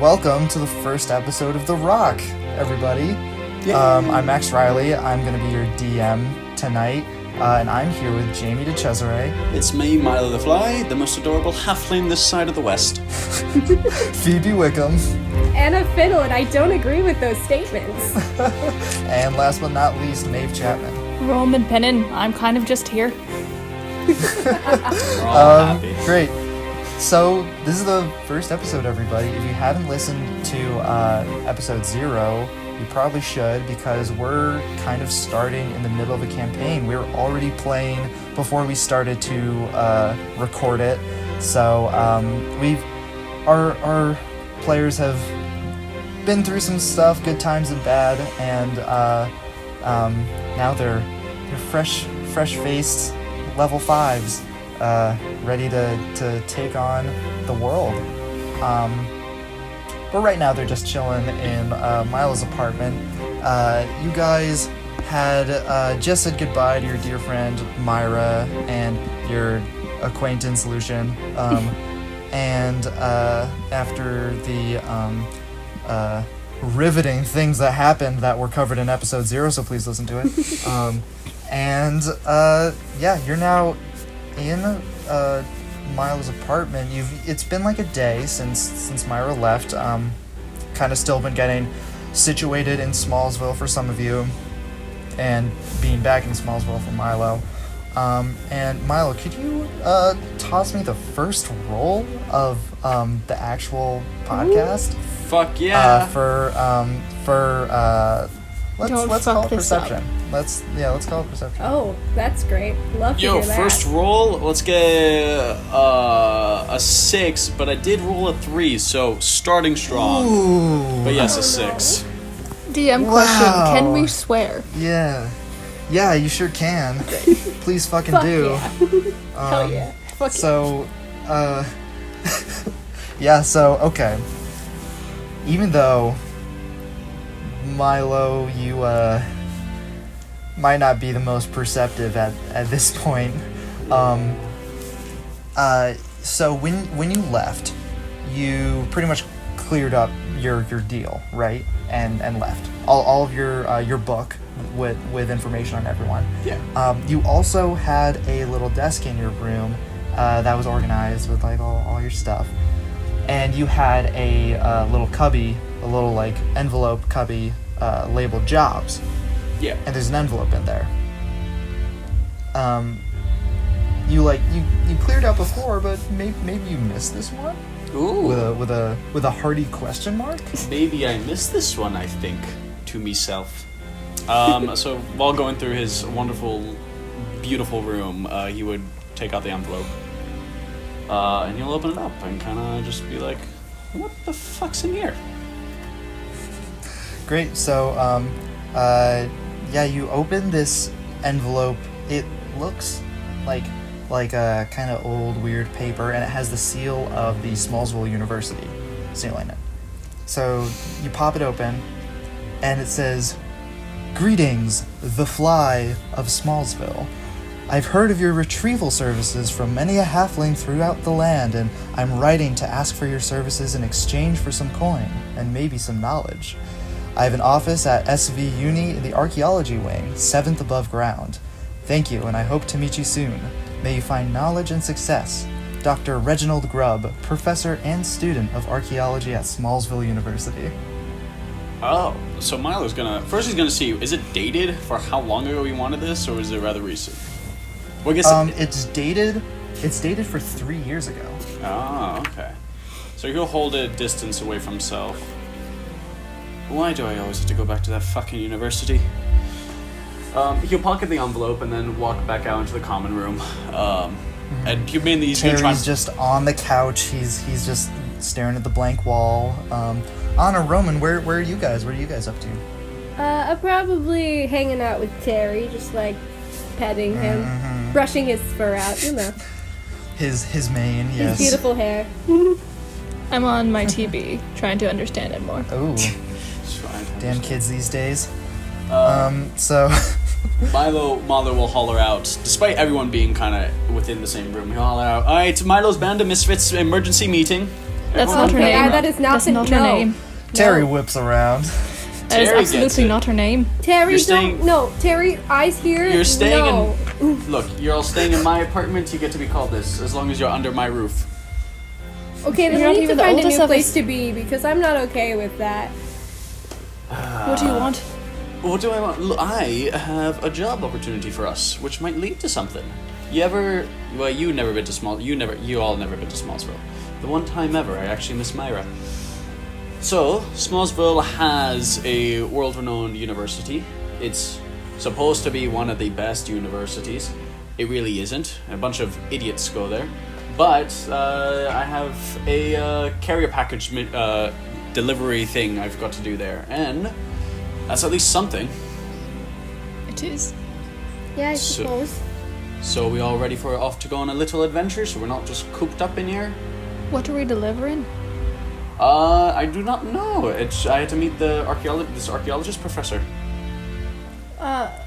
welcome to the first episode of The Rock, everybody. I'm Max Riley. I'm going to be your DM tonight, and I'm here with Jamie DeCesare. It's me, Milo the Fly, the most adorable halfling this side of the West. Phoebe Wickham. Anna Fiddle, and I don't agree with those statements. And last but not least, Maeve Chapman. Roman Pennon, I'm kind of just here. We're all happy. Great. So, this is the first episode, everybody. If you haven't listened to episode 0, you probably should, because we're kind of starting in the middle of a campaign. We were already playing before we started to record it. So, our players have been through some stuff, good times and bad, and now they're fresh-faced level 5s, ready to take on the world. But right now they're just chilling in Milo's apartment. You guys had just said goodbye to your dear friend Myra and your acquaintance Lucian. And after the riveting things that happened that were covered in episode 0, so please listen to it. You're now in Milo's apartment. It's been like a day since Myra left. Kind of still been getting situated in Smallsville for some of you, and being back in Smallsville for Milo. And Milo, could you toss me the first roll of the actual podcast? Fuck yeah. Let's call it perception. Let's call it perception. Oh, that's great. Love to hear that. First roll, let's get a 6, but I did roll a 3, so starting strong. Ooh. But yes, a 6. DM question, can we swear? Yeah, you sure can. Please fucking Fuck do. yeah. Hell yeah. Fuck So, okay. Even though Milo, you might not be the most perceptive at this point. So when you left, you pretty much cleared up your deal, right? And left all of your book with information on everyone. Yeah. You also had a little desk in your room that was organized with like all your stuff, and you had a little cubby, a little like envelope cubby labeled jobs. Yeah. And there's an envelope in there. You cleared out before, but maybe you missed this one. Ooh. With a hearty question mark. Maybe I missed this one, I think, to myself. So while going through his wonderful, beautiful room, he would take out the envelope. And he'll open it up and kind of just be like, what the fuck's in here? Great. So, you open this envelope. It looks like a kind of old, weird paper, and it has the seal of the Smallsville University sealing it. So you pop it open, and it says, "Greetings, the Fly of Smallsville. I've heard of your retrieval services from many a halfling throughout the land, and I'm writing to ask for your services in exchange for some coin, and maybe some knowledge. I have an office at SV Uni in the Archaeology Wing, 7th above ground. Thank you, and I hope to meet you soon. May you find knowledge and success. Dr. Reginald Grubb, professor and student of archaeology at Smallsville University." Oh, so Milo's he's gonna see, is it dated for how long ago he wanted this, or is it rather recent? Well, I guess It's dated for 3 years ago. Oh, okay. So he'll hold a distance away from himself. Why do I always have to go back to that fucking university? He'll pocket the envelope and then walk back out into the common room. And he's gonna try. Terry's just on the couch. He's just staring at the blank wall. Anna, Roman, where are you guys? What are you guys up to? I'm probably hanging out with Terry, just like petting him, brushing his fur out, His mane, yes. His beautiful hair. I'm on my TV, trying to understand it more. Oh, damn kids these days. So Milo will holler out, despite everyone being kind of within the same room. He'll holler out, "All right, Milo's band of Misfits emergency meeting. That's not her Okay, name. that is not That's the- not her no. name. Terry No. whips around. That is Terry gets absolutely it. not her name. Terry, You're don't. staying- No, Terry, eyes here. You're staying no. Look, you're all staying in my apartment. You get to be called this as long as you're under my roof. Okay, then You're we not need to even the find a oldest new of place us. to be because I'm not okay with that. What do you want? What do I want? Look, I have a job opportunity for us, which might lead to something. You ever? Well, you never been to Small. You all never been to Smallsville. The one time ever, I actually miss Myra. So, Smallsville has a world-renowned university. It's supposed to be one of the best universities. It really isn't. A bunch of idiots go there. But I have a carrier package delivery thing I've got to do there, and that's at least something. It is. Yeah, I So- suppose. So we all ready for off to go on a little adventure, so we're not just cooped up in here? What are we delivering? I do not know. I had to meet this archaeologist professor.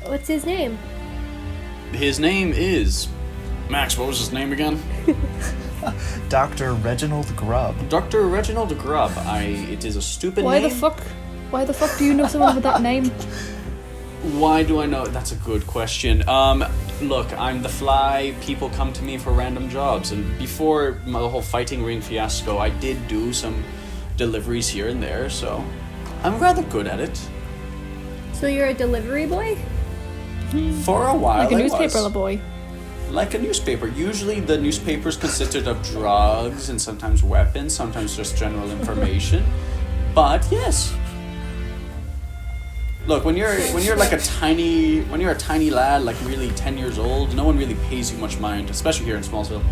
What's his name? His name is Max. What was his name again? Dr. Reginald Grubb. Dr. Reginald Grubb. It is a stupid Why name. the fuck? Why the fuck do you know someone with that name? Why do I know? That's a good question. Look, I'm the fly. People come to me for random jobs, and before the whole fighting ring fiasco, I did do some deliveries here and there, so I'm rather good at it. So you're a delivery boy? For a while, Like a I newspaper was. boy. Like a newspaper. Usually the newspapers consisted of drugs and sometimes weapons, sometimes just general information. But yes. Look, when you're a tiny lad, like really 10 years old, no one really pays you much mind, especially here in Smallsville.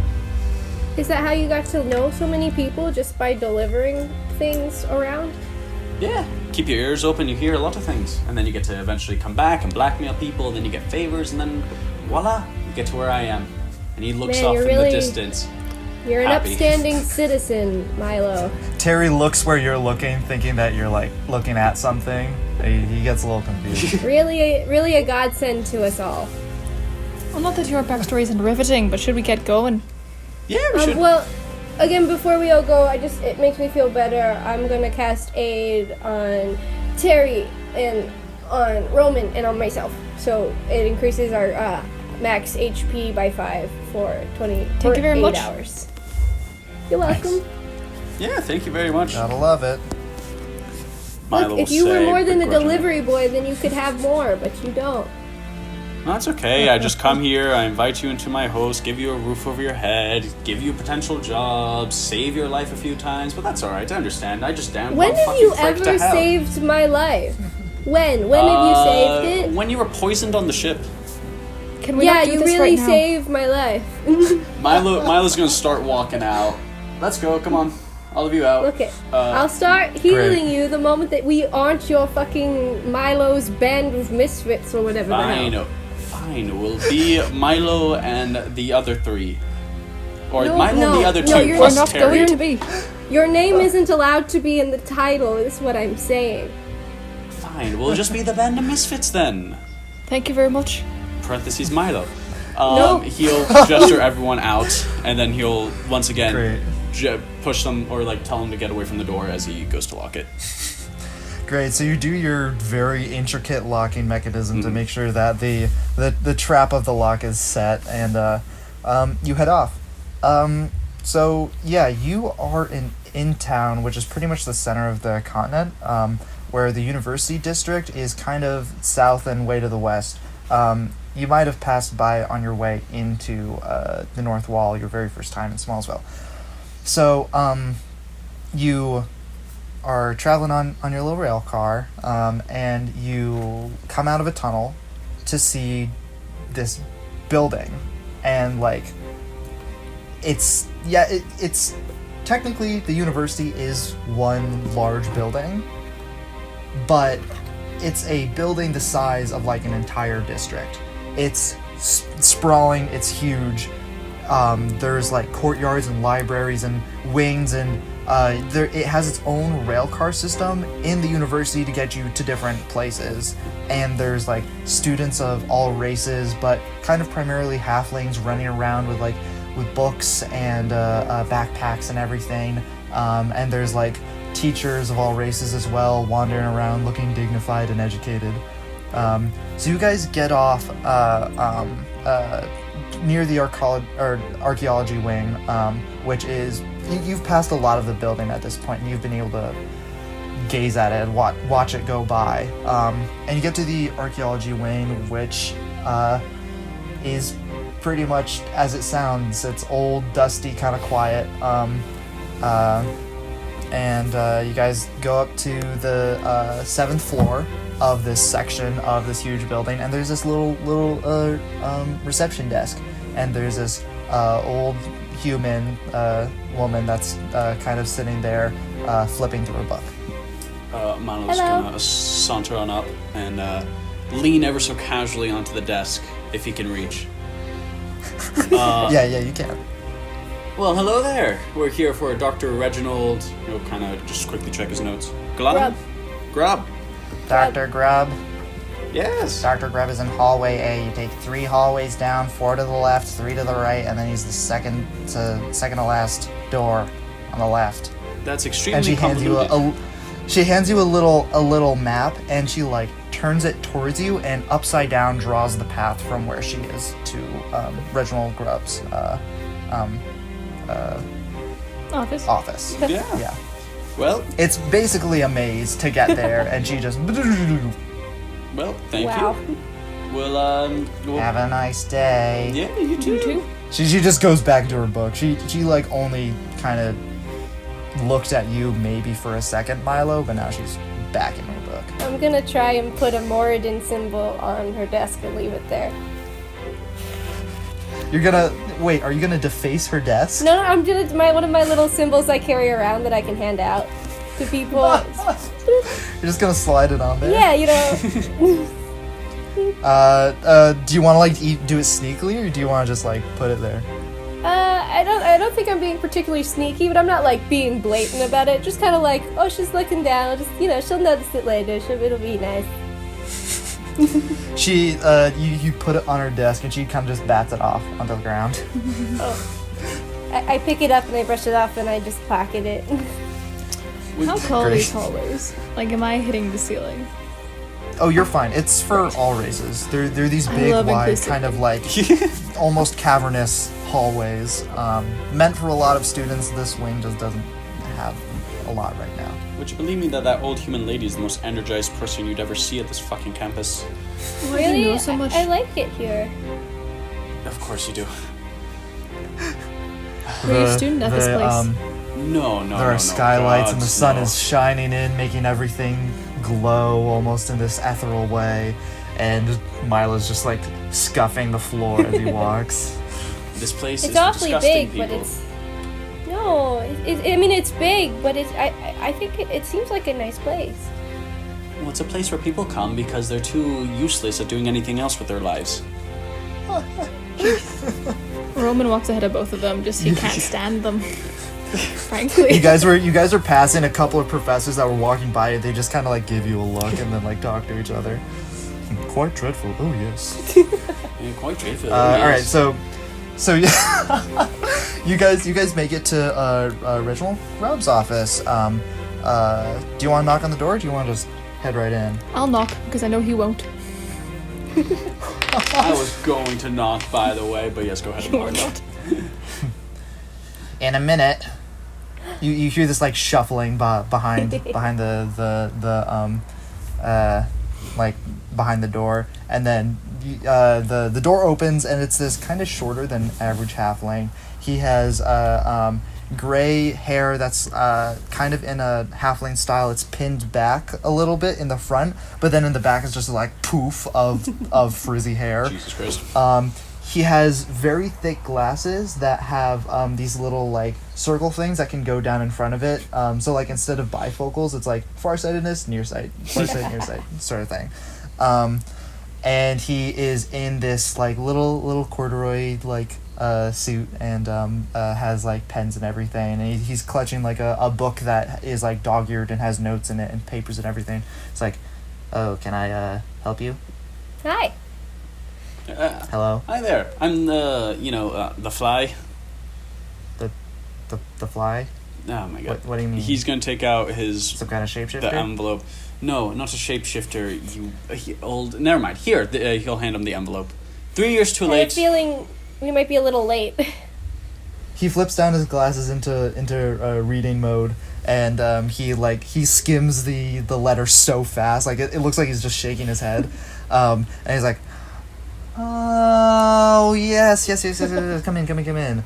Is that how you got to know so many people, just by delivering things around? Yeah. Keep your ears open, you hear a lot of things. And then you get to eventually come back and blackmail people, and then you get favors, and then voila, you get to where I am. And he looks Man, off you're in the really- distance. You're an Happy. upstanding citizen, Milo. Terry looks where you're looking, thinking that you're like looking at something. He gets a little confused. Really a godsend to us all. Well, not that your backstory isn't riveting, but should we get going? Yeah, we should. Well, again, before we all go, it makes me feel better. I'm gonna cast aid on Terry and on Roman and on myself. So it increases our max HP by 5 for 20. Thank you very 8 much. hours. You're welcome. Yeah, thank you very much. Gotta love it. Milo Look, if will you were say more than a begrudgingly. delivery boy, then you could have more, but you don't. No, that's okay. I just come here, I invite you into my house, give you a roof over your head, give you potential jobs, save your life a few times, but that's alright, I understand. I just damn When well have fucking you frick to ever hell. saved my life? When? When have you saved it? When you were poisoned on the ship. Can we Yeah, not do you this really right now? saved my life. Milo's gonna start walking out. Let's go, come on. All of you out. Look it. I'll start healing great. you the moment that we aren't your fucking Milo's band of misfits or whatever the hell. Fine. We'll be Milo and the other 3. Or No, Milo and no, the other no, 2 you're plus We're not Terry. going to be. Your name isn't allowed to be in the title, is what I'm saying. Fine, we'll just be the band of misfits then. Thank you very much. Parentheses Milo. No. He'll gesture everyone out, and then he'll once again Great. push them or like tell them to get away from the door as he goes to lock it. Great. So you do your very intricate locking mechanism to make sure that the trap of the lock is set, and you head off. So yeah, you are in town, which is pretty much the center of the continent, where the university district is kind of south and way to the west. You might have passed by on your way into the North Wall your very first time in Smallsville. So you are traveling on your little rail car, and you come out of a tunnel to see this building, and like it's technically the university is one large building, but it's a building the size of like an entire district. It's sprawling, it's huge. There's like courtyards and libraries and wings, and it has its own rail car system in the university to get you to different places. And there's like students of all races, but kind of primarily halflings running around with books and backpacks and everything. And there's like teachers of all races as well, wandering around looking dignified and educated. So you guys get off near the archaeology wing, which is, you've passed a lot of the building at this point, and you've been able to gaze at it and watch it go by. And you get to the archaeology wing, which is pretty much as it sounds. It's old, dusty, kind of quiet. And you guys go up to the 7th floor of this section of this huge building, and there's this little reception desk, and there's this old human woman that's kind of sitting there flipping through a book. Milo's Hello. gonna saunter on up and lean ever so casually onto the desk if he can reach. Yeah, you can. Well, hello there. We're here for Dr. Reginald. He'll kind of just quickly check his notes. Grub. Dr. Grubb. Yes. Dr. Grubb is in hallway A. You take 3 hallways down, 4 to the left, 3 to the right, and then he's the second to last door on the left. That's And extremely she hands you a little map, and she like turns it towards you and upside down draws the path from where she is to Reginald Grubb's Office. office. Yeah. Yeah. Well, It's basically a maze to get there, and she just thank Wow. you. We'll have a nice day. yeah, you too. You too? She just goes back to her book. She like only kind of looked at you maybe for a second, Milo, but now she's back in her book. I'm gonna try and put a Moradin symbol on her desk and leave it there. You're gonna wait. Are you gonna deface her desk? No, I'm gonna one of my little symbols I carry around that I can hand out to people. You're just gonna slide it on there. Yeah, you know. Do you want to like do it sneakily, or do you want to just like put it there? I don't think I'm being particularly sneaky, but I'm not like being blatant about it. Just kind of like, oh, she's looking down. Just she'll notice it later. It'll be nice. She, you put it on her desk, and she kind of just bats it off onto the ground. I pick it up and I brush it off and I just pocket it. How tall are Great. these hallways? Like, am I hitting the ceiling? Oh, you're fine. It's for all races. They're these I big, love wide, inclusivity. kind of like almost cavernous hallways. Meant for a lot of students. This wing just doesn't have a lot right now. Would you believe me that old human lady is the most energized person you'd ever see at this fucking campus? Why do you know so much? I like it here. Of course you do. Were you a student at this place? No. There are skylights, and the God, sun no. is shining in, making everything glow almost in this ethereal way. And Milo's just like scuffing the floor as he walks. This place It's is awfully disgusting, big, but people. it's no. I mean, it's big, but I think it seems like a nice place. Well, it's a place where people come because they're too useless at doing anything else with their lives. Roman walks ahead of both of them, just he can't stand them. Frankly. You guys are passing a couple of professors that were walking by. They just kind of like give you a look and then like talk to each other. Quite dreadful. Oh yes. Yeah, quite dreadful. All right, so yeah, you guys make it to Reginald Grubb's office. Do you want to knock on the door, or do you want to just head right in? I'll knock, because I know he won't. I was going to knock, by the way, but yes, go ahead and You are knock. not. In a minute, you hear this like shuffling behind the like behind the door, and then the door opens, and it's this kind of shorter than average halfling. He has gray hair that's kind of in a halfling style. It's pinned back a little bit in the front, but then in the back is just like poof of frizzy hair. Jesus Christ. He has very thick glasses that have these little like circle things that can go down in front of it. So like instead of bifocals, it's like farsightedness, nearsight, farsight, nearsight sort of thing. And he is in this like little corduroy like suit and has like pens and everything. And he's clutching like a book that is like dog-eared and has notes in it and papers and everything. It's like, oh, can I help you? Hi. Hello. Hi there. I'm the Fly. The fly. Oh my god. What do you mean? He's gonna take out his Some kind of shapeshifter? the envelope. No, not a shapeshifter. Old. Never mind. Here, he'll hand him the envelope. 3 years too I have a late. feeling we might be a little late. He flips down his glasses into reading mode, and he skims the letter so fast, like it looks like he's just shaking his head, and he's like, "Oh yes, come in.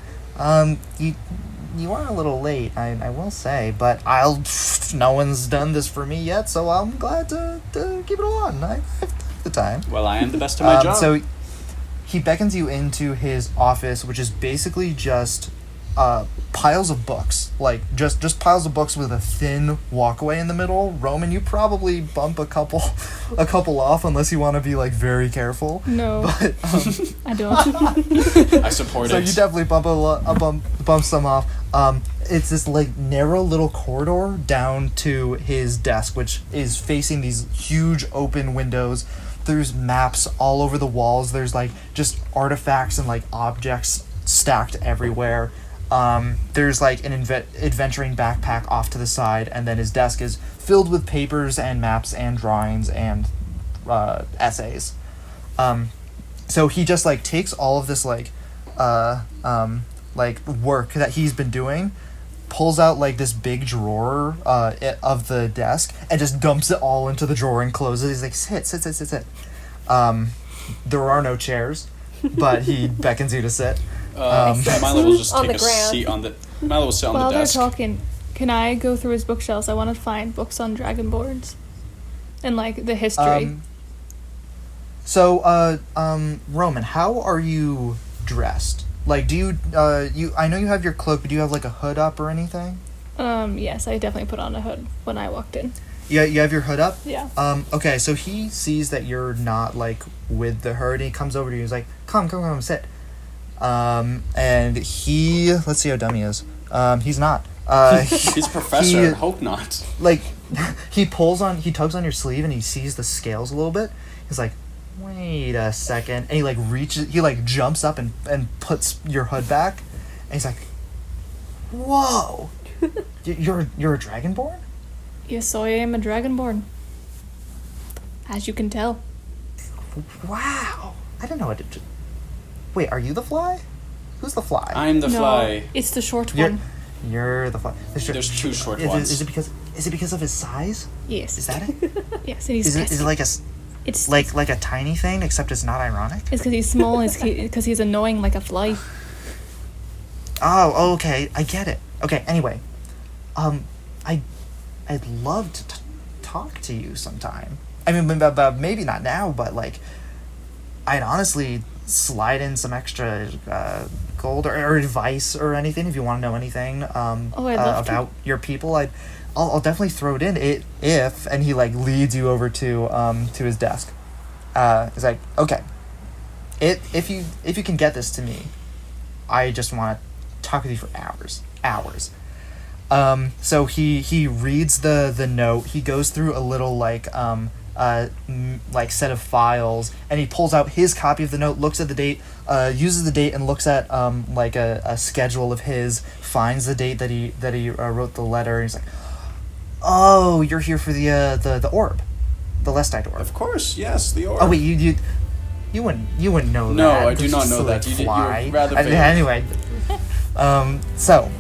You are a little late, I will say, but no one's done this for me yet, so I'm glad to keep it along. I've the time." Well, I am the best at my job. So he beckons you into his office, which is basically just piles of books, like just piles of books with a thin walkway in the middle. Roman, you probably bump a couple off unless you want to be like very careful. No, But I don't. I support so it. you definitely bump some off. It's this like narrow little corridor down to his desk, which is facing these huge open windows. There's maps all over the walls. There's like just artifacts and like objects stacked everywhere. There's like an adventuring backpack off to the side, and then his desk is filled with papers and maps and drawings and essays. So he just like takes all of this like work that he's been doing, pulls out like this big drawer of the desk, and just dumps it all into the drawer and closes. He's like, sit. There are no chairs, but he beckons you to sit. Milo will just On take the a ground. seat on the. Milo will sit on While the they're desk. talking, can I go through his bookshelves? I want to find books on dragonborns and like the history. Roman, how are you dressed? Like, do you I know you have your cloak, but do you have like a hood up or anything? Yes, I definitely put on a hood when I walked in. Yeah, you have your hood up? Yeah. Okay, so he sees that you're not like with the herd, and he comes over to you, he's like, come, sit. And let's see how dumb he is. He's not. He's a professor. I hope not. Like, he tugs on your sleeve, and he sees the scales a little bit. He's like, wait a second. And he jumps up and puts your hood back. And he's like, whoa. You're a dragonborn? Yes, I am a dragonborn. As you can tell. Wow. I didn't know what to do. Wait, are you the fly? Who's the fly? I'm the No, fly. it's the short You're- one. You're the fly. There's two short Is ones. it because of his size? Yes. Is that it? Yes, and he's Is it pesky. like It's like a tiny thing, except it's not ironic? It's because he's small. It's because he's annoying like a fly. Oh, okay, I get it. Okay, anyway, I'd love to talk to you sometime. I mean, maybe not now, but like, I'd honestly slide in some extra gold or advice or anything if you want to know anything I'd love to. about your people. I'll definitely throw it in if and he like leads you over to his desk. He's like, okay, if you can get this to me, I just want to talk with you for hours. So he reads the note. He goes through a little like set of files, and he pulls out his copy of the note, looks at the date, uses the date, and looks at like a schedule of his, finds the date that he wrote the letter, and he's like, oh, you're here for the orb, the Lestite orb. Of course, yes, the orb. Oh wait, you wouldn't know No, that. I do not know that. You're rather vague. Anyway, so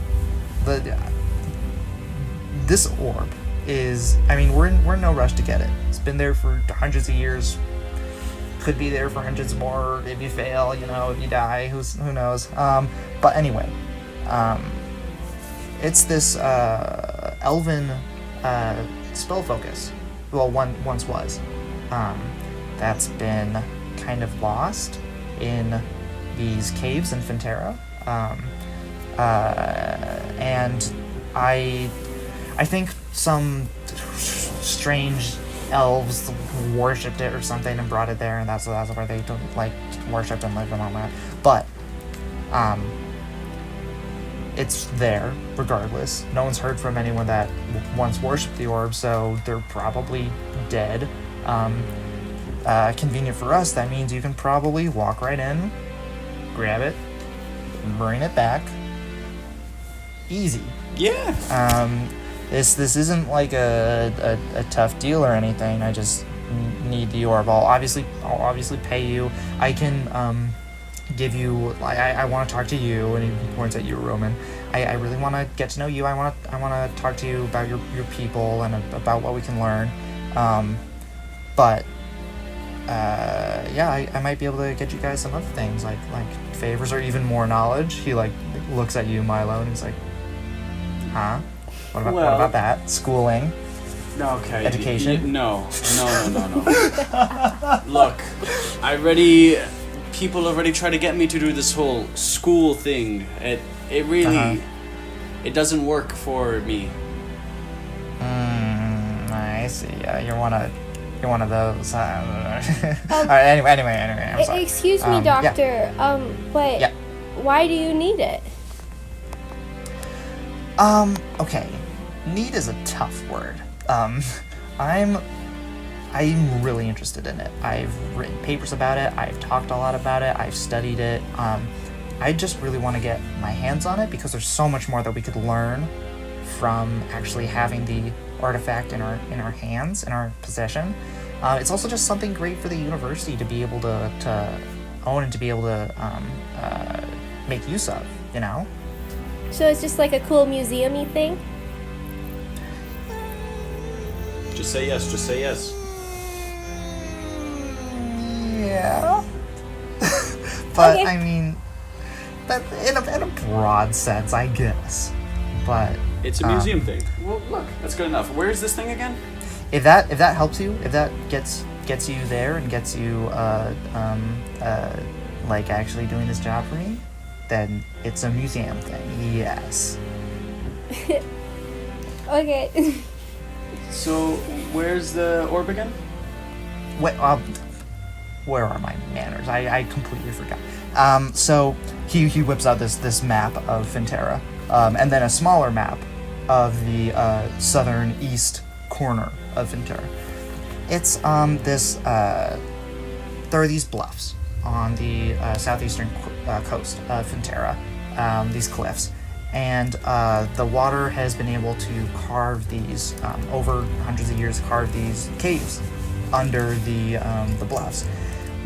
this orb is, I mean, we're in no rush to get it. It's been there for hundreds of years. Could be there for hundreds more if you fail, if you die, who knows. But anyway, it's this elven spell focus. Well, once was. That's been kind of lost in these caves in Fintera. And I think some strange elves worshipped it or something and brought it there, and that's where they worshipped and lived and all that. But it's there regardless. No one's heard from anyone that once worshipped the orb, so they're probably dead. Convenient for us, that means you can probably walk right in, grab it, bring it back. Easy. Yeah. This isn't like a tough deal or anything. I just need the orb. I'll obviously pay you. I can give you. I want to talk to you, and he points at you, Roman. I really want to get to know you. I want to talk to you about your people and about what we can learn. But yeah, I might be able to get you guys some other things like favors or even more knowledge. He like looks at you, Milo, and he's like, huh? What about that? Schooling? Okay. Education? No. Look, people already try to get me to do this whole school thing. It really, it doesn't work for me. I see. You're one of those. All right. Anyway. I'm sorry. Excuse me, doctor. Yeah. But why do you need it? Okay. Need is a tough word. I'm really interested in it. I've written papers about it. I've talked a lot about it. I've studied it. I just really want to get my hands on it because there's so much more that we could learn from actually having the artifact in our hands, in our possession. It's also just something great for the university to be able to own and to be able to make use of, you know? So it's just like a cool museum-y thing? Just say yes. Yeah. But, Okay. I mean, that in a broad sense, I guess. But It's a museum thing. Well, look, that's good enough. Where is this thing again? if that helps you, if that gets you there and gets you like actually doing this job for me, then it's a museum thing. Yes. Okay. So, where's the orb again? Where are my manners? I completely forgot. So he whips out this map of Finterra, and then a smaller map of the southern east corner of Finterra. It's there are these bluffs on the southeastern coast of Finterra, these cliffs. And the water has been able to carve these, over hundreds of years, carve these caves under the bluffs.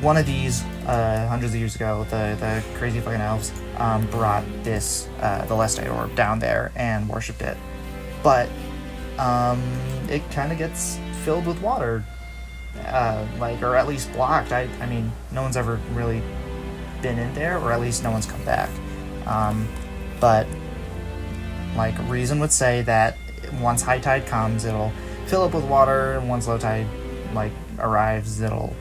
One of these, hundreds of years ago, the crazy fucking elves brought this, the Lestite orb down there and worshipped it. But it kind of gets filled with water, or at least blocked. I mean, no one's ever really been in there, or at least no one's come back. But like reason would say that once high tide comes, it'll fill up with water, and once low tide arrives, it'll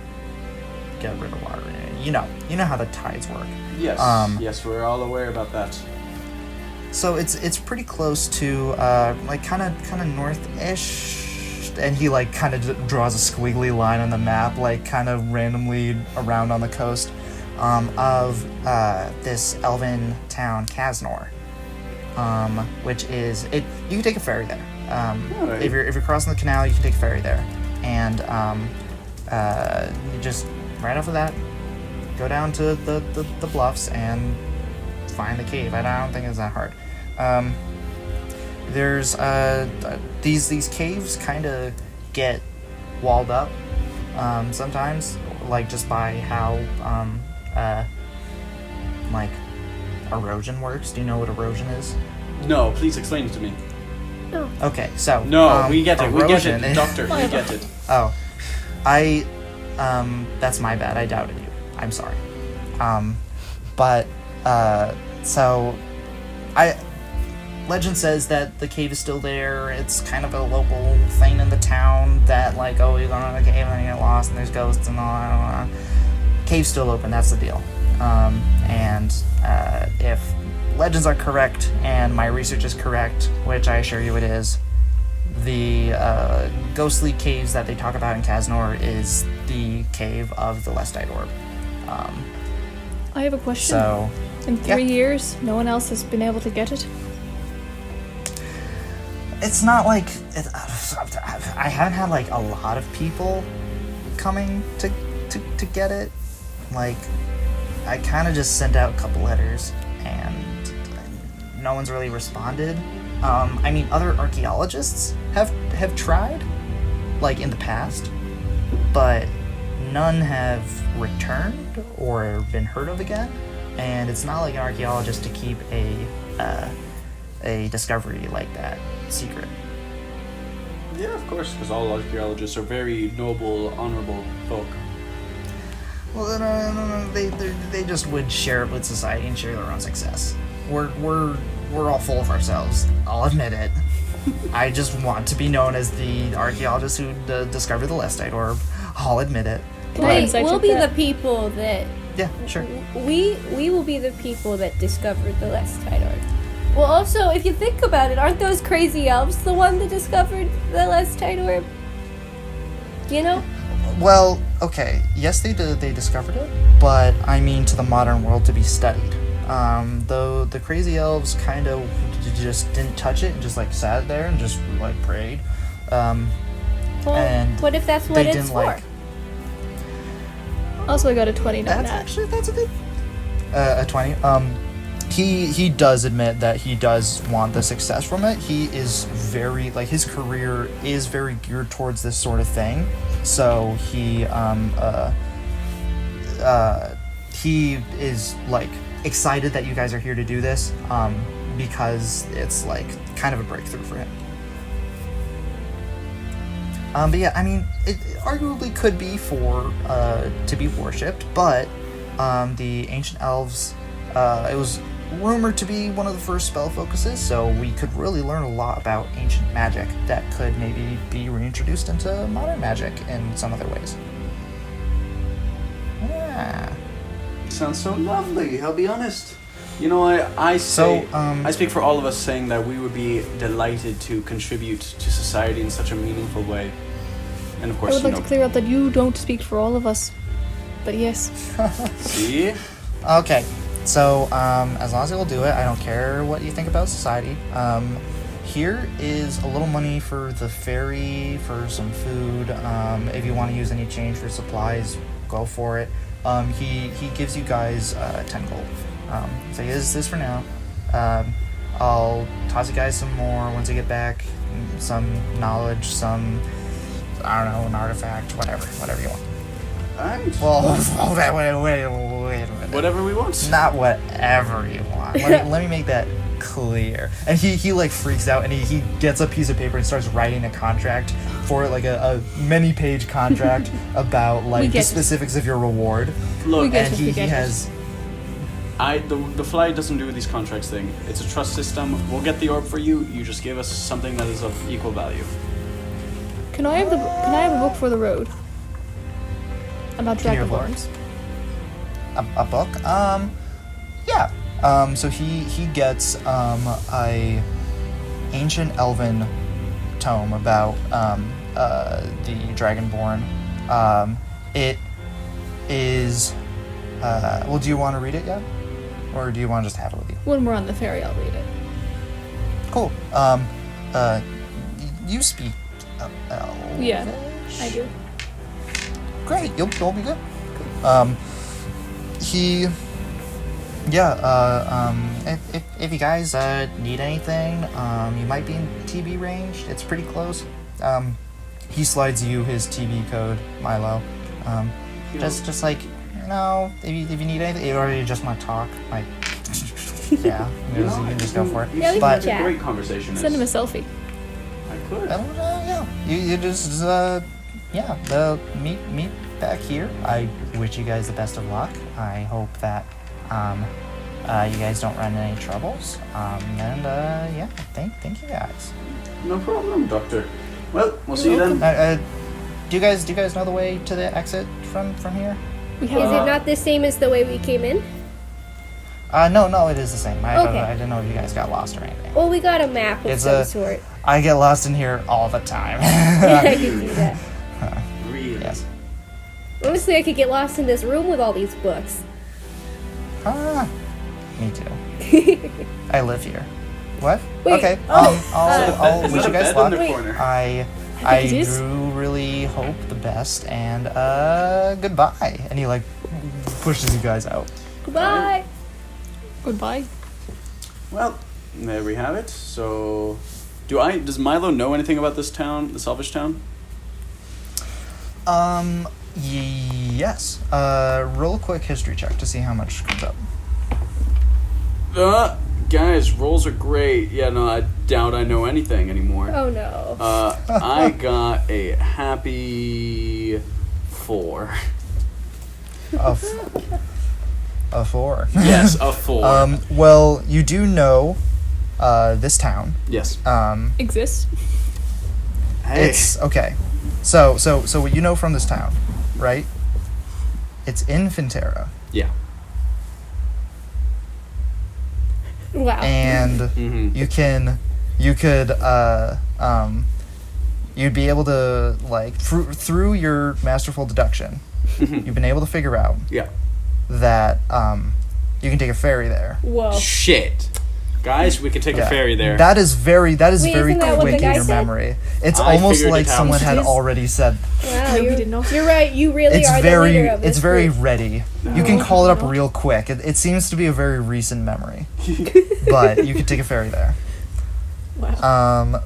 get rid of water. You know how the tides work. Yes. Yes, we're all aware about that. So it's pretty close to kind of north-ish, and he like kind of draws a squiggly line on the map, like kind of randomly around on the coast of this elven town, Kasnor. Which is it. You can take a ferry there. Right. If you're crossing the canal, you can take a ferry there, and you just right off of that, go down to the bluffs and find the cave. I don't think it's that hard. There's these caves kind of get walled up sometimes, like just by how like erosion works. Do you know what erosion is? No, please explain it to me. No. Okay, so No, we get it. We get erosion it, doctor. We get it. Oh, that's my bad. I doubted you. I'm sorry. But legend says that the cave is still there. It's kind of a local thing in the town that like, oh, you're going to the cave and then you get lost and there's ghosts and all that. Cave's still open. That's the deal. And if legends are correct and my research is correct, which I assure you it is, the ghostly caves that they talk about in Kasnor is the cave of the Lestite orb. I have a question. So, In 3 years, no one else has been able to get it? it's not like I haven't had like a lot of people coming to get it. Like, I kind of just sent out a couple letters and no one's really responded. I mean, other archaeologists have tried, like in the past, but none have returned or been heard of again. And it's not like an archaeologist to keep a discovery like that secret. Yeah, of course, because all archaeologists are very noble, honorable folk. Well, no, they just would share it with society and share their own success. We're all full of ourselves. I'll admit it. I just want to be known as the archaeologist who discovered the Lestite orb. I'll admit it. Wait, we'll be the people that. Yeah, sure. We will be the people that discovered the Lestite orb. Well, also, if you think about it, aren't those crazy elves the one that discovered the Lestite orb? You know? Well, okay. Yes, they did. They discovered it, but I mean, to the modern world, to be studied. Though the crazy elves kind of just didn't touch it and just like sat there and just like prayed. Well, and what if that's what they it's didn't for? like. Also, I got a 20 on That's that. a good. A 20. He does admit that he does want the success from it. He is very like his career is very geared towards this sort of thing. So he is like excited that you guys are here to do this because it's like kind of a breakthrough for him. But yeah, I mean, it arguably could be for to be worshipped, but the ancient elves, it was rumored to be one of the first spell focuses, so we could really learn a lot about ancient magic that could maybe be reintroduced into modern magic in some other ways. Yeah. Sounds so lovely, I'll be honest. You know, I speak for all of us saying that we would be delighted to contribute to society in such a meaningful way. And of I course, would like to clear up that you don't speak for all of us. But yes. See? Okay, so as long as it will do it, I don't care what you think about society. Here is a little money for the ferry, for some food. If you want to use any change for supplies, go for it. He gives you guys 10 gold. So this is for now. I'll toss you guys some more once I get back. Some knowledge, some, I don't know, an artifact, whatever you want. Well, wait a minute. Whatever we want. Not whatever you want. Let me make that clear. And he like freaks out and he gets a piece of paper and starts writing a contract for it, like a many page contract about like the specifics of your reward. Look, and he has. The fly doesn't do these contracts thing. It's a trust system. We'll get the orb for you. You just give us something that is of equal value. Can I have a book for the road? About dragonborns. A book? Yeah. So he gets a ancient elven tome about the dragonborn. It is. Well, do you want to read it yet, or do you want to just have it with you? When we're on the ferry, I'll read it. Cool. You speak Elvish? Yeah, I do. Great, you'll be good. If you guys need anything, you might be in TB range. It's pretty close. He slides you his TB code, Milo. Just like, you know, if you need anything, or you just want to talk, like, yeah, you can just go for it. Yeah, we But can chat. Great conversation. Send him a selfie. I could. yeah, you just meet back here. I wish you guys the best of luck. I hope that you guys don't run into any troubles. Thank you guys. No problem, Doctor. Well, we'll see you then. Do you guys know the way to the exit from here? We Is have it not the same as the way we came in? No, it is the same. Okay. I didn't know if you guys got lost or anything. Well, we got a map of It's some a- sort. I get lost in here all the time. I can see that. Really? Yes. Honestly, I could get lost in this room with all these books. Me too. I live here. What? Wait, Okay. oh, I'll Is wish that you a guys bed in luck. the corner? I think it is. do really hope the best, and goodbye. And he like pushes you guys out. Goodbye. Goodbye. Well, there we have it. So, does Milo know anything about this town, this elvish town? Yes. Roll a quick history check to see how much comes up. Guys, rolls are great. Yeah, no, I doubt I know anything anymore. Oh no. I got a happy 4. A 4. Yes, a 4. Well, you do know this town. Yes. Exists. Hey. It's okay. So what you know from this town, right? It's in Fintera. Yeah. Wow. And you'd be able to, like, through your masterful deduction, you've been able to figure out Yeah. that you can take a ferry there. Whoa. Shit. Guys, we can take a ferry there. That is very Wait, isn't that what quick the in guy your said? memory. It's I almost figured like it out. someone had It is. already said. Wow, Yeah, we didn't know. you're right. You really It's are very the leader of this it's very group. ready. You can call it up real quick. It seems to be a very recent memory, but you could take a ferry there. Wow.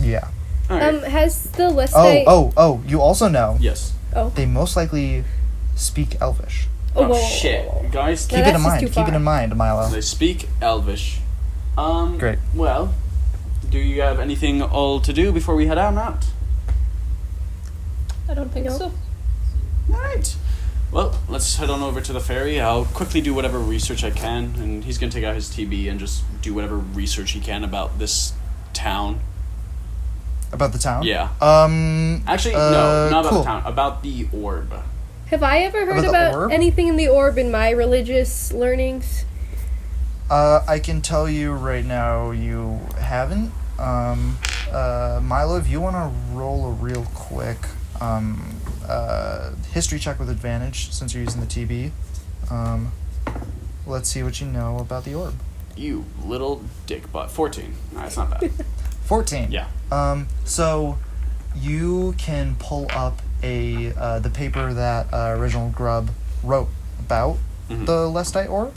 Yeah. All right. Has the Lestite... Oh! You also know Yes. they most likely speak Elvish. Oh, whoa, shit. whoa, whoa. Guys, No, Keep it that's in just mind. too Keep it far. in mind, Milo. they speak Elvish. Great. Well, do you have anything all to do before we head out? I don't think No. so. Alright. Well, let's head on over to the ferry. I'll quickly do whatever research I can, and he's gonna take out his TB and just do whatever research he can about this town. About the town? Yeah. Actually, no, not about cool. the town. About the orb. Have I ever heard About the about orb? anything in the orb in my religious learnings? I can tell you right now you haven't. Milo, if you want to roll a real quick history check with advantage since you're using the TB, let's see what you know about the orb. You little dick butt. 14. Nah, it's not bad. 14. Yeah. So you can pull up the paper that original Grub wrote about the Lestite orb,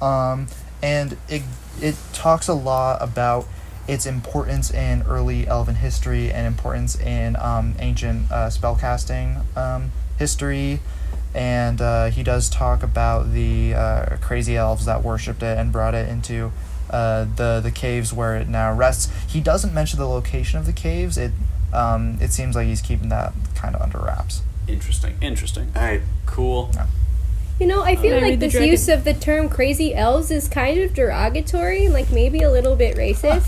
and it talks a lot about its importance in early Elven history and importance in ancient spellcasting history, and he does talk about the crazy elves that worshipped it and brought it into the caves where it now rests. He doesn't mention the location of the caves. It seems like he's keeping that kind of under wraps. Interesting. Alright, cool. Yeah. You know, I feel Can I like read the this dragon? use of the term crazy elves is kind of derogatory, like maybe a little bit racist.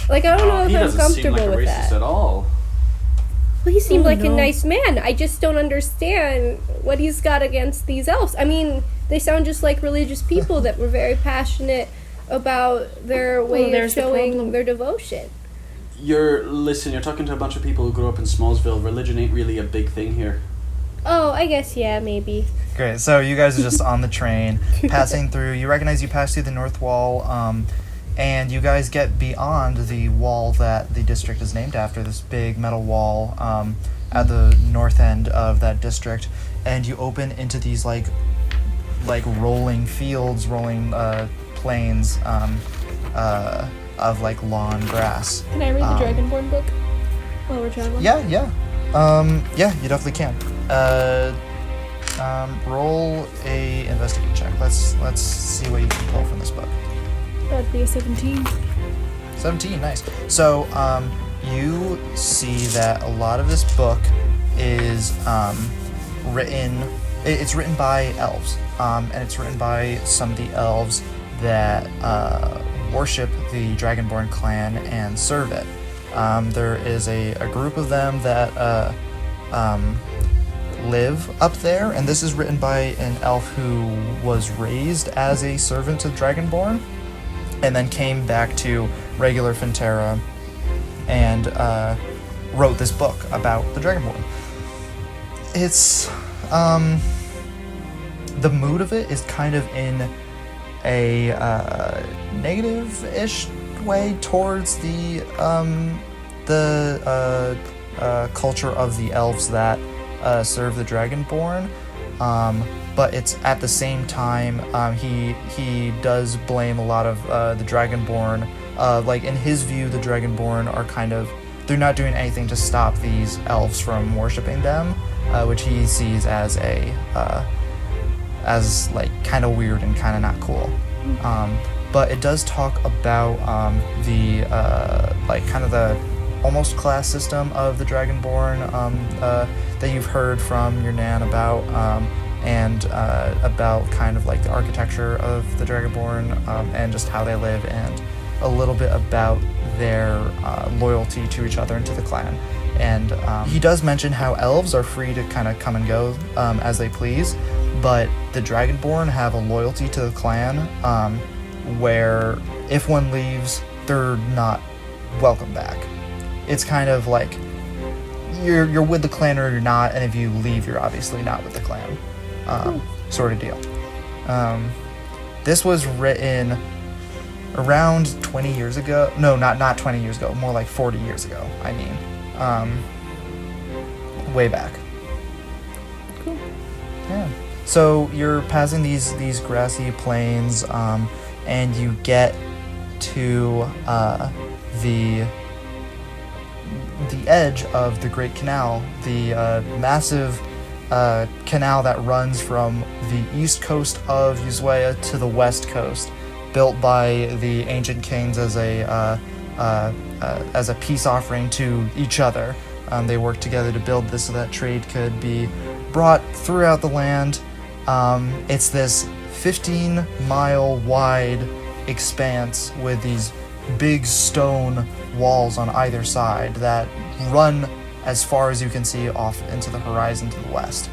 Like, I don't know He if I'm doesn't seem comfortable like a with racist that. at all. Well, he seemed Oh, like a no. nice man. I just don't understand what he's got against these elves. I mean, they sound just like religious people that were very passionate about their way of there's the showing problem. their devotion. You're talking to a bunch of people who grew up in Smallsville. Religion ain't really a big thing here. Oh, I guess, yeah, maybe. Great. So you guys are just on the train, passing through. You recognize you pass through the north wall, and you guys get beyond the wall that the district is named after, this big metal wall at the north end of that district, and you open into these like rolling fields, rolling plains of like lawn grass. Can I read the Dragonborn book while we're traveling? Yeah, you definitely can. Roll a investigate check. Let's see what you can pull from this book. That'd be a 17. 17, nice. So, you see that a lot of this book is written. It's written by elves, and it's written by some of the elves that worship the Dragonborn clan and serve it. There is a group of them that live up there, and this is written by an elf who was raised as a servant to Dragonborn, and then came back to regular Fintera and wrote this book about the Dragonborn. It's the mood of it is kind of in a negative-ish way towards the culture of the elves that serve the Dragonborn. but it's at the same time he does blame a lot of the Dragonborn. Like in his view, the Dragonborn are they're not doing anything to stop these elves from worshiping them, which he sees as as like kind of weird and kind of not cool. But it does talk about the like kind of the almost class system of the Dragonborn that you've heard from your Nan about, and about kind of like the architecture of the Dragonborn, and just how they live, and a little bit about their loyalty to each other and to the clan. And he does mention how elves are free to kind of come and go as they please, but the Dragonborn have a loyalty to the clan where if one leaves, they're not welcome back. It's kind of like you're with the clan or you're not, and if you leave, you're obviously not with the clan, sort of deal. This was written around 20 years ago. No, not 20 years ago, more like 40 years ago, I mean. Way back. Cool. Yeah. So you're passing these grassy plains, and you get to the edge of the Great Canal, the massive canal that runs from the east coast of Ushuaia to the west coast, built by the ancient kings as a peace offering to each other. They worked together to build this so that trade could be brought throughout the land. It's this 15-mile wide expanse with these big stone walls on either side that run as far as you can see off into the horizon to the west.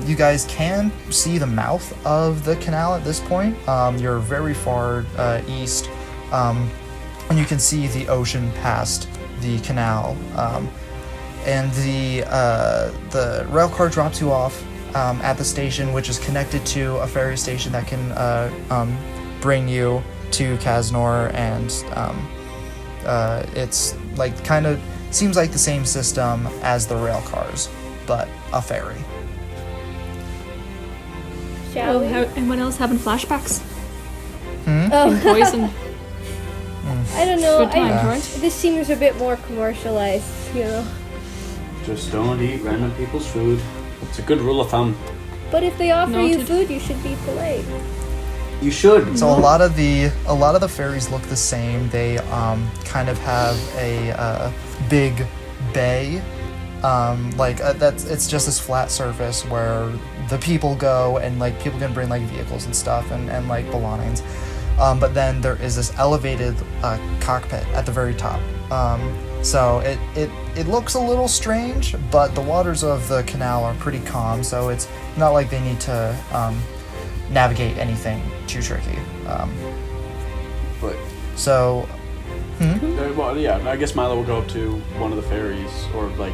You guys can see the mouth of the canal at this point. You're very far east, and you can see the ocean past the canal. And the rail car drops you off at the station, which is connected to a ferry station that can bring you to Kaznor, and it's like kind of seems like the same system as the rail cars, but a ferry. Shall we? Anyone else having flashbacks? Oh. In Poison. I don't know. Good times, right? This seems a bit more commercialized, you know. Just don't eat random people's food. It's a good rule of thumb. But if they offer you Noted. food, you should be polite. You should. So a lot of the ferries look the same. They kind of have a big bay, it's just this flat surface where the people go, and like people can bring like vehicles and stuff and like belongings. But then there is this elevated cockpit at the very top. So it looks a little strange, but the waters of the canal are pretty calm, so it's not like they need to navigate anything too tricky. But So, well, yeah, I guess Milo will go up to one of the ferries, or like,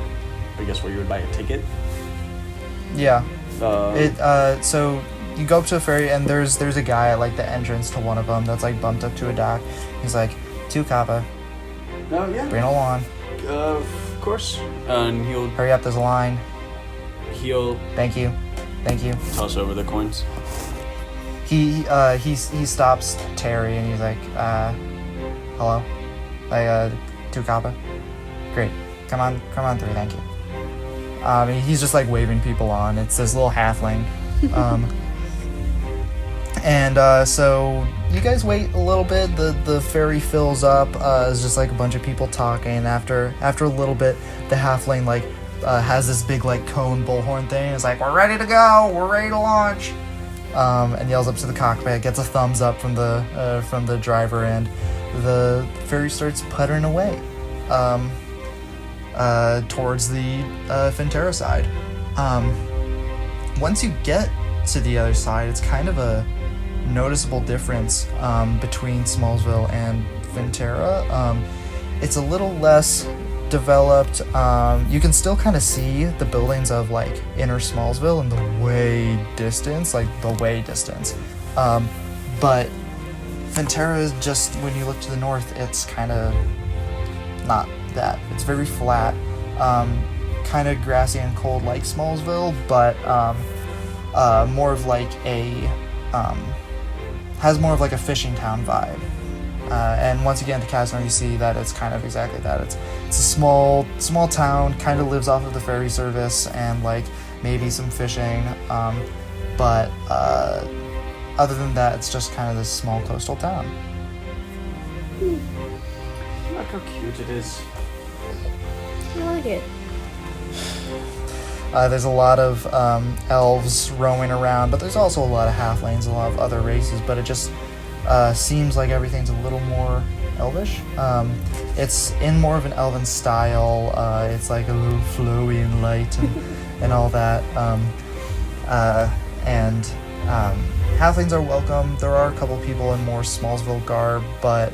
I guess where you would buy a ticket. yeah. So you go up to a ferry, and there's a guy at like the entrance to one of them that's like bumped up to a dock. He's like, 2 kappa, No, yeah. bring along. Of course. And he'll Hurry up, there's a line. Thank you. toss over the coins. He stops Terry, and he's like, hello? Like, 2 kappa? Great. Come on through, thank you. He's just like waving people on. It's this little halfling. So you guys wait a little bit. The ferry fills up. It's just like a bunch of people talking. After a little bit, the halfling like has this big like cone bullhorn thing. It's like, we're ready to go. We're ready to launch. And yells up to the cockpit. Gets a thumbs up from the driver, and the ferry starts puttering away towards the Fintera side. Once you get to the other side, it's kind of a noticeable difference between Smallsville and Fintera. It's a little less developed. You can still kind of see the buildings of like inner Smallsville in the way distance. But Fintera is just, when you look to the north, it's kind of not that. It's very flat, kind of grassy and cold like Smallsville, but more of like a has more of like a fishing town vibe. And once you get into Casino, you see that it's kind of exactly that. It's a small town, kind of lives off of the ferry service and like maybe some fishing, but other than that, it's just kind of this small coastal town. Look how cute it is. I like it. There's a lot of elves roaming around, but there's also a lot of halflings, a lot of other races, but it just seems like everything's a little more elvish. It's in more of an elven style. It's like a little flowy and light and all that. And halflings are welcome. There are a couple people in more Smallsville garb, but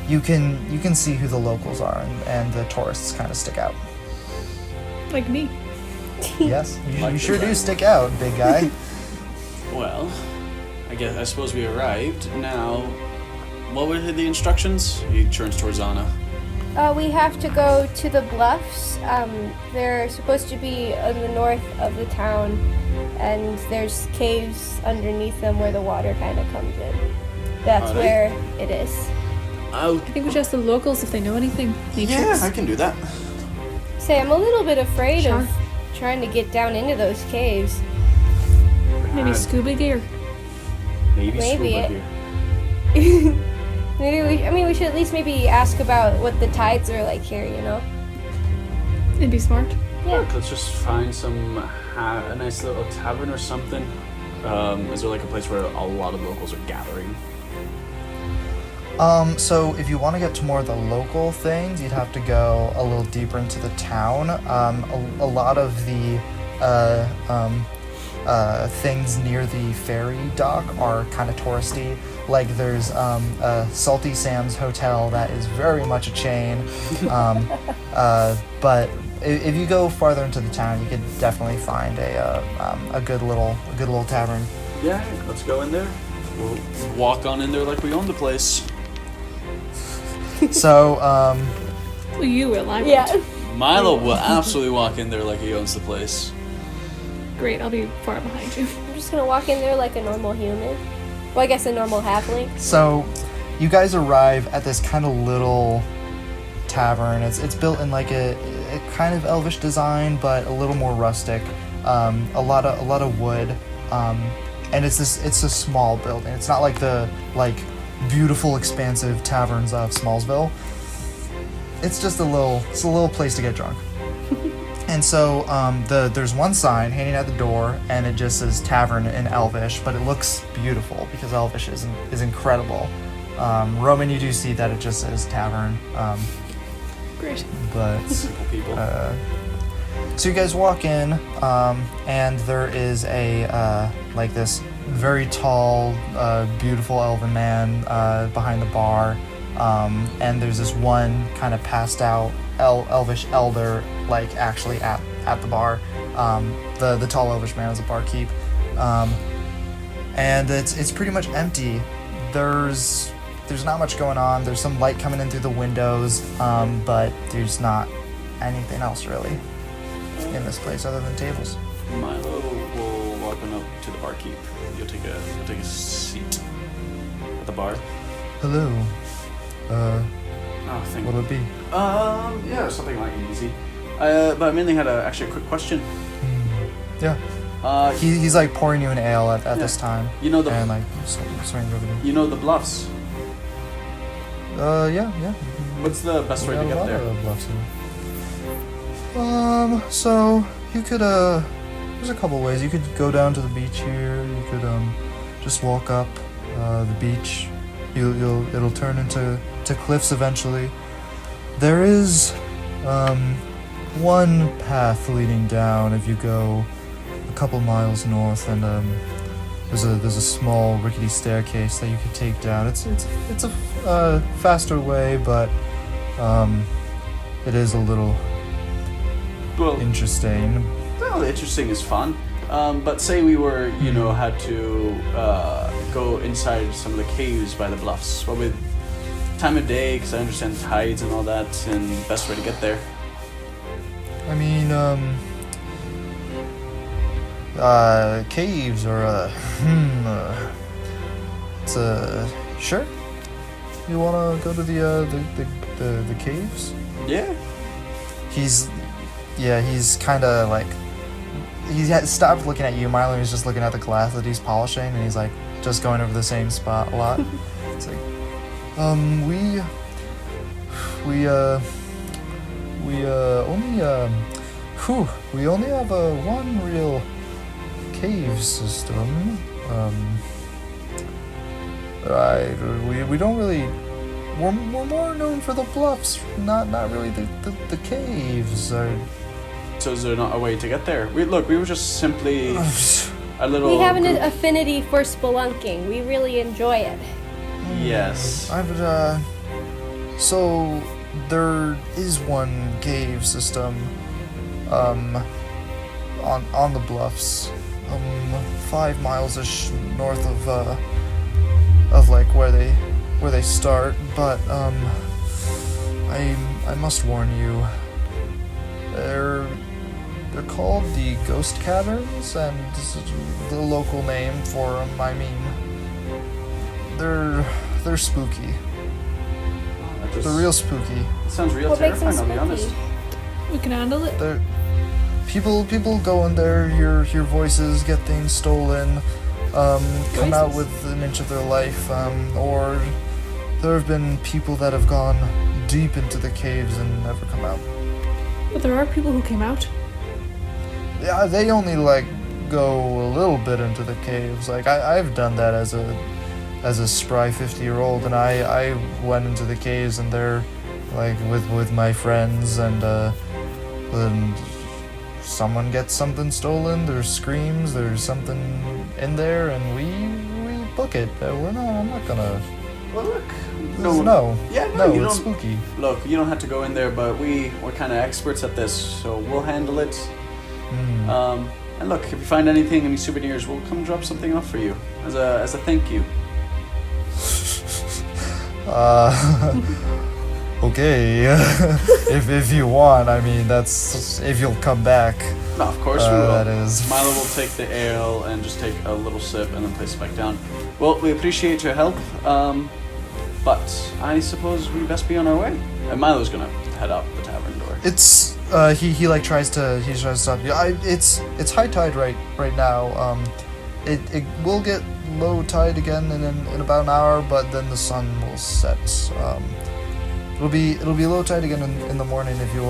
you can see who the locals are, and the tourists kind of stick out. Like me. Yes, you sure do stick out, big guy. Well, I suppose we arrived. Now, what were the instructions? He turns towards Anna. We have to go to the bluffs. They're supposed to be in the north of the town, and there's caves underneath them where the water kind of comes in. That's Alright. where it is. Oh, I think we should ask the locals if they know anything. Any yeah, tricks? I can do that. Say, I'm a little bit afraid Sure. of trying to get down into those caves. Maybe Uh, scuba gear. Maybe Maybe scuba it- gear. We should at least maybe ask about what the tides are like here, you know? It'd be smart. Yeah. Look, let's just find a nice little tavern or something. Is there like a place where a lot of locals are gathering? So if you want to get to more of the local things, you'd have to go a little deeper into the town. A lot of the things near the ferry dock are kind of touristy. Like there's Salty Sam's Hotel that is very much a chain. But if you go farther into the town, you could definitely find a good little tavern. Yeah, let's go in there. We'll walk on in there like we own the place. So Well, you will. I won't. Yeah. Milo will absolutely walk in there like he owns the place. Great. I'll be far behind you. I'm just gonna walk in there like a normal human. Well, I guess a normal halfling. So, you guys arrive at this kind of little tavern. It's built in like a kind of elvish design, but a little more rustic. A lot of wood, and it's a small building. It's not like the beautiful, expansive taverns of Smallsville. It's just a little place to get drunk. And so there's one sign hanging at the door, and it just says tavern in Elvish, but it looks beautiful because Elvish is incredible. Roman, you do see that it just says tavern, Great. but Simple people. so you guys walk in, and there is a this very tall, beautiful elven man behind the bar, and there's this one kind of passed out elvish elder actually at the bar. The tall elvish man is a barkeep, and it's pretty much empty. There's not much going on. There's some light coming in through the windows, but there's not anything else really in this place other than tables. Milo will walk on up to the barkeep. You'll take a seat at the bar. Hello. Oh, thank What'll it be? yeah, something like easy. But I mainly had actually a quick question. Yeah. He's like pouring you an ale at this time. You know the and swinging over to you know the bluffs. Yeah. What's the best way to We got get a there? lot of bluffs here. So you could there's a couple ways. You could go down to the beach here. You could just walk up the beach. It'll turn into cliffs eventually. There is one path leading down if you go a couple miles north, and there's a small rickety staircase that you could take down. It's a faster way, but it is a little Well, interesting. well, interesting is fun. But say we were, had to go inside some of the caves by the bluffs. What would time of day? Because I understand tides and all that, and best way to get there. I mean, caves or it's sure. You wanna go to the caves? Yeah. He's kind of like he stopped looking at you, Milo. He's just looking at the glass that he's polishing, and he's like just going over the same spot a lot. It's like, we only have one real cave system. We don't really. We're more known for the bluffs, not really the caves. So is there not a way to get there? We were just simply a little. We have an group. affinity for spelunking. We really enjoy it. Yes. So there is one cave system, on the bluffs, 5 miles-ish north of like where they start. But I must warn you, they're called the Ghost Caverns, and this is the local name for them. I mean, they're spooky. They're real spooky. It sounds real What makes them terrifying, I'll be spooky? honest. We can handle it. People go in there, hear voices, get things stolen, come out with an inch of their life, or there have been people that have gone deep into the caves and never come out. But there are people who came out. Yeah, they only like go a little bit into the caves. Like I've done that as a spry 50-year-old, and I went into the caves, and they're like with my friends, and someone gets something stolen, there's screams, there's something in there, and we book it. I'm not gonna. Well, look. No. Yeah, No, you it's don't. spooky. Look, you don't have to go in there, but we're kind of experts at this, so we'll handle it. And look, if you find anything, any souvenirs, we'll come drop something off for you as a thank you. Okay. if you want, I mean, that's if you'll come back. No, of course we will. That is. Milo will take the ale and just take a little sip and then place it back down. Well, we appreciate your help, but I suppose we best be on our way. And Milo's gonna head out the tavern door. It's he like tries to stop you. It's high tide right now. It will get low tide again in about an hour, but then the sun will set. It'll be low tide again in the morning if you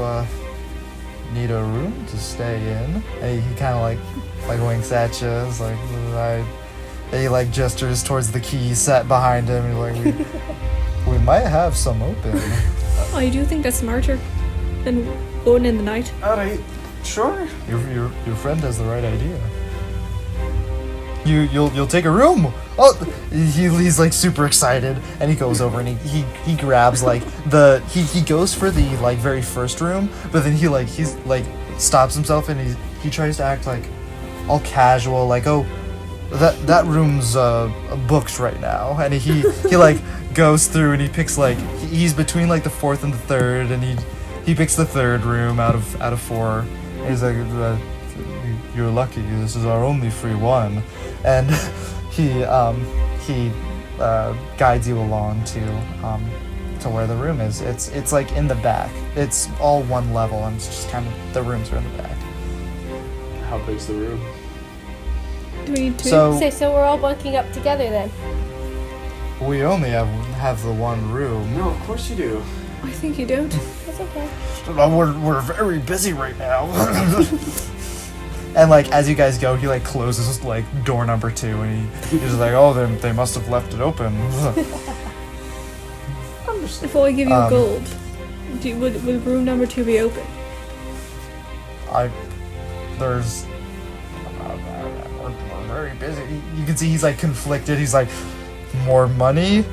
need a room to stay in. And he kind of like winks at you. It's like and he like gestures towards the key set behind him. He's like, we might have some open. Oh, you do think that's smarter than going in the night? Alright, sure. Your friend has the right idea. You'll take a room. Oh, he's like super excited, and he goes over and he grabs like he goes for the like very first room, but then he's stops himself, and he tries to act like all casual, like, oh, that room's booked right now, and he like goes through and he picks like he's between like the fourth and the third, and he picks the third room out of 4. And he's like, you're lucky. This is our only free one. And he guides you along to where the room is. It's like in the back. It's all one level, and it's just kind of the rooms are in the back. How big's the room? Do we need to? So we're all bunking up together then. We only have the one room. No, of course you do. I think you don't. That's okay. We're very busy right now. And like as you guys go, he like closes like door number 2, and he's just like, oh, they must have left it open. If I give you gold, would room number 2 be open? We're very busy. You can see he's like conflicted. He's like, more money,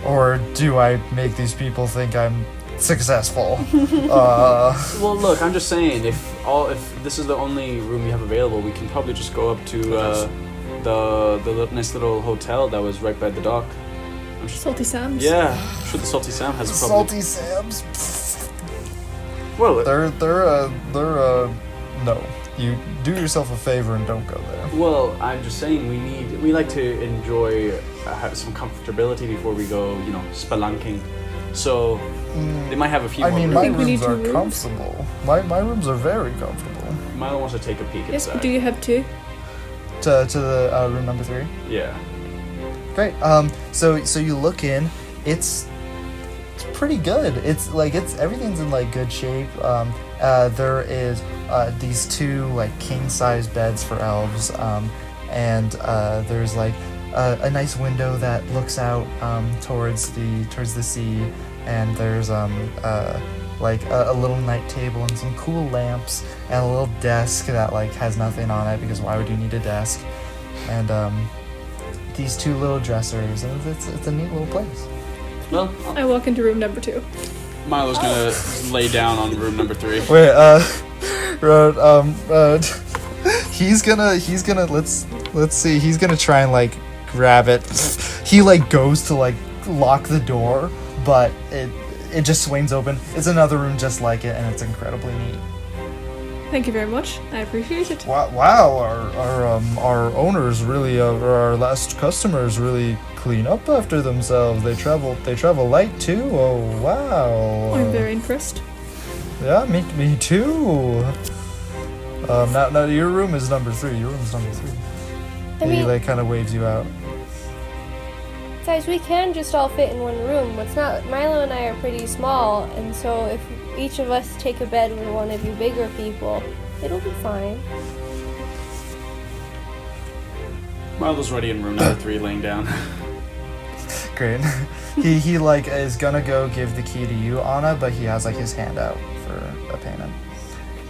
or do I make these people think I'm successful? Well, look, I'm just saying, if this is the only room you have available, we can probably just go up to the nice little hotel that was right by the dock. Salty Sam's? Yeah, I'm sure the Salty Sam has probably... Salty Sam's. Well, They're no. you do yourself a favor and don't go there. Well, I'm just saying we like to enjoy have some comfortability before we go, spelunking. So they might have a few I more mean, rooms. my think we need rooms are 2 rooms. comfortable. My rooms are very comfortable. Milo wants to take a peek Yes. inside. Do you have 2? To the room number 3. Yeah. Great. So you look in. It's pretty good. It's everything's in like good shape. There is these 2 like king size beds for elves. And there's like a nice window that looks out towards the sea. And there's like a little night table and some cool lamps and a little desk that like has nothing on it because why would you need a desk? And these 2 little dressers, and it's a neat little place. Well, I walk into room number 2. Milo's gonna lay down on room number 3. Wait, he's gonna let's see, he's gonna try and like grab it. He like goes to like lock the door, but it just swings open. It's another room just like it, and it's incredibly neat. Thank you very much. I appreciate it. Wow, our owners really, our last customers really clean up after themselves. They travel light too. Oh wow. I'm very impressed. Yeah, me too. Now your room is number 3. Your room is number 3. I He mean, like kind of waves you out. guys, we can just all fit in one room. It's not. Milo and I are pretty small, and so if each of us take a bed with one of you bigger people, it'll be fine. Milo's ready in room number 3, laying down. Great. he like is gonna go give the key to you, Anna, but he has like his hand out for a payment.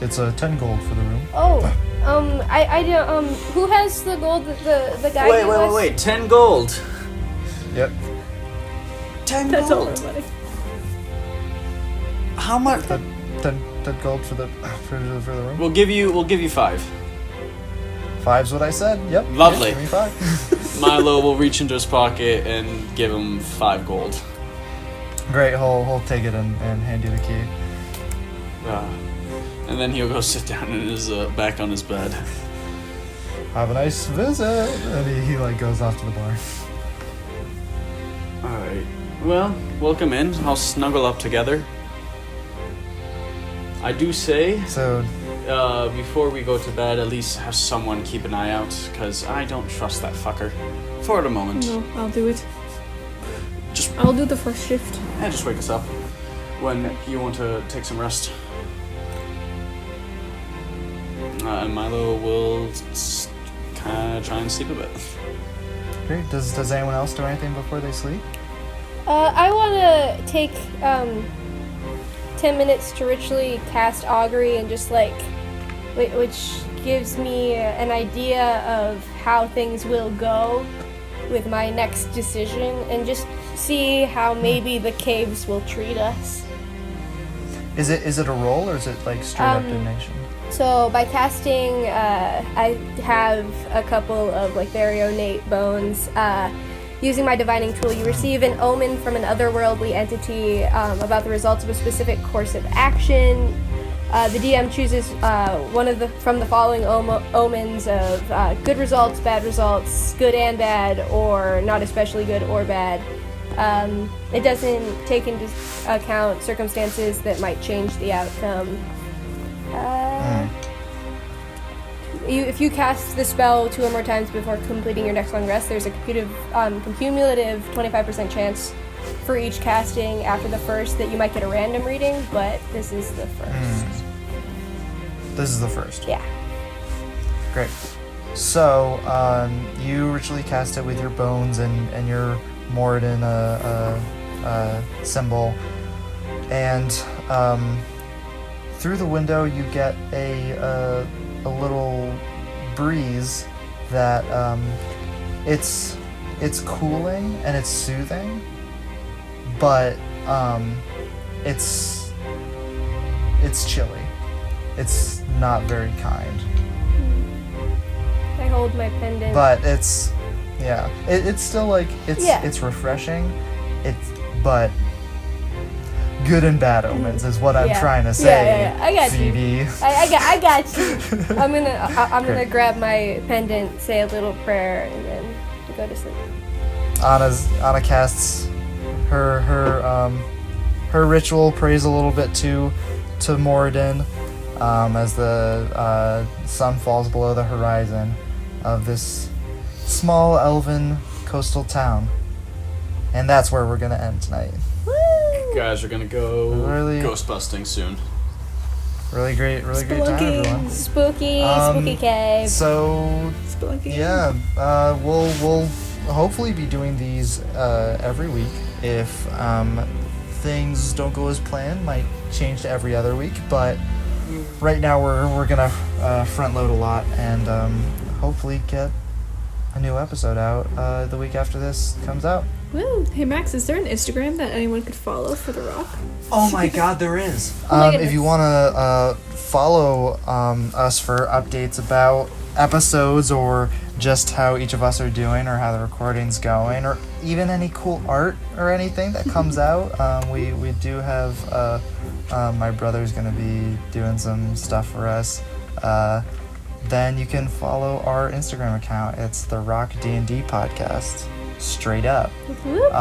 It's 10 gold for the room. Oh, I don't. Who has the gold? The guy. gave us? Wait. 10 gold. Yep. 10 That's all gold. our money. How much? 10 gold for the room. We'll give you 5. 5's what I said. Yep. Lovely. Give me 5. Milo will reach into his pocket and give him 5 gold. Great. He'll take it and hand you the key. And then he'll go sit down in his back on his bed. Have a nice visit. And he like goes off to the bar. Alright. Well, welcome in. I'll snuggle up together. I do say, So before we go to bed, at least have someone keep an eye out, because I don't trust that fucker. For the moment. No, I'll do it. Just- I'll do the first shift. And just wake us up when you want to take some rest. And Milo will kind of try and sleep a bit. great. Does anyone else do anything before they sleep? I want to take 10 minutes to ritually cast augury and just like, which gives me an idea of how things will go with my next decision, and just see how maybe the caves will treat us. Is it a roll or is it like straight up divination? So by casting, I have a couple of like very ornate bones. Using my divining tool, you receive an omen from an otherworldly entity about the results of a specific course of action. The DM chooses one from the following omens of good results, bad results, good and bad, or not especially good or bad. It doesn't take into account circumstances that might change the outcome. If you cast the spell 2 or more times before completing your next long rest, there's a cumulative 25% chance for each casting after the first that you might get a random reading, but this is the first. This is the first. Yeah. Great. So you ritually cast it with your bones and your Moradin symbol, and through the window you get a little breeze that it's cooling and it's soothing, but it's chilly. It's not very kind. I hold my pendant. But it's it's still like it's refreshing. But good and bad omens is what I'm Yeah. trying to say. Yeah. I got you. Phoebe. I got you. I'm gonna Great. grab my pendant, say a little prayer, and then go to sleep. Anna casts her ritual, prays a little bit to Moradin as the sun falls below the horizon of this small elven coastal town, and that's where we're gonna end tonight. You guys are gonna go Really? ghost busting soon. Really great time, everyone. Spooky cave. So Spelunking. yeah, we'll hopefully be doing these every week. If things don't go as planned, might change to every other week. But right now we're gonna front load a lot and hopefully get a new episode out the week after this comes out. Woo. Hey Max, is there an Instagram that anyone could follow for The Rock? Oh my God, there is. Oh my If goodness. you want to follow us for updates about episodes or just how each of us are doing or how the recording's going or even any cool art or anything that comes out, we do have my brother's going to be doing some stuff for us. Then you can follow our Instagram account. It's the Rock D&D podcast. Straight up. Whoop.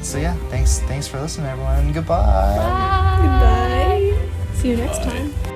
So yeah, thanks for listening, everyone. Goodbye. Bye. Goodbye. See you next time.